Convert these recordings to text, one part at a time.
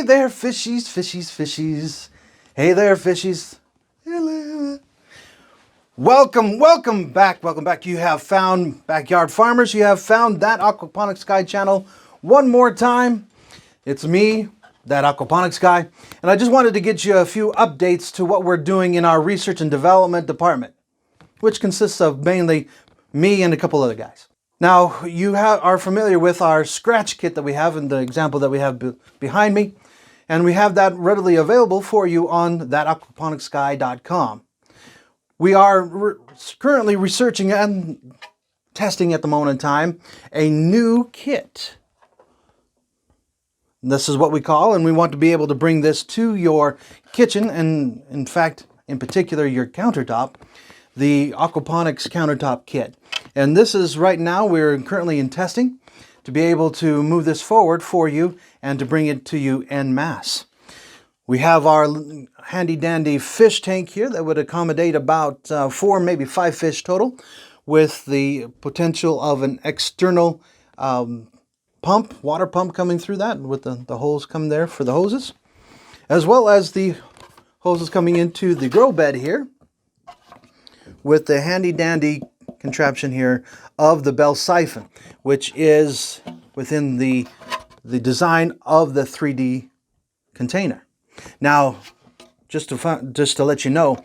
there, fishies, fishies, fishies. Hey there, fishies. Hello. Welcome back. You have found, backyard farmers, you have found That Aquaponics Guy channel one more time. It's me, That Aquaponics Guy, and I just wanted to get you a few updates to what we're doing in our research and development department, which consists of mainly me and a couple other guys. Now, you are familiar with our scratch kit that we have in the example that we have behind me, and we have that readily available for you on ThatAquaponicsGuy.com. We are currently researching and testing at the moment in time a new kit. This is what we call, and we want to be able to bring this to your kitchen, and in fact, in particular, your countertop, the Aquaponics Countertop Kit. And this is right now, we're currently in testing to be able to move this forward for you and to bring it to you en masse. We have our handy dandy fish tank here that would accommodate about 4, maybe 5 fish total, with the potential of an external water pump coming through that, with the holes coming there for the hoses, as well as the hoses coming into the grow bed here, with the handy dandy contraption here of the bell siphon, which is within the design of the 3D container. Now, just to let you know,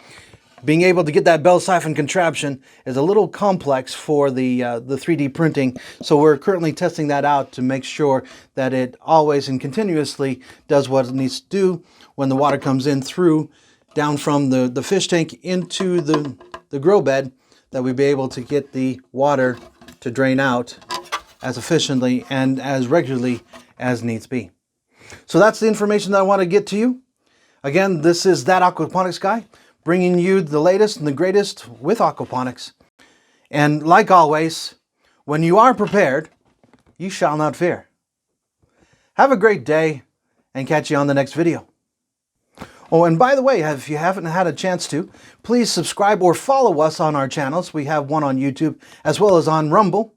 being able to get that bell siphon contraption is a little complex for the 3D printing, so we're currently testing that out to make sure that it always and continuously does what it needs to do when the water comes in through, down from the fish tank into the grow bed, that we be able to get the water to drain out as efficiently and as regularly as needs be. So that's the information that I want to get to you. Again, this is That Aquaponics Guy, bringing you the latest and the greatest with aquaponics. And like always, when you are prepared, you shall not fear. Have a great day, and catch you on the next video. Oh, and by the way, if you haven't had a chance to, please subscribe or follow us on our channels. We have one on YouTube as well as on Rumble.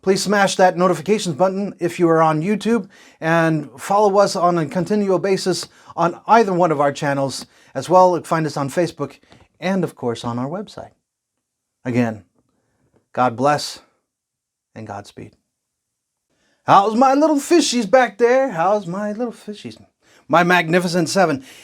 Please smash that notifications button if you are on YouTube, and follow us on a continual basis on either one of our channels as well. Find us on Facebook and, of course, on our website. Again, God bless and Godspeed. How's my little fishies back there? How's my little fishies? My magnificent 7.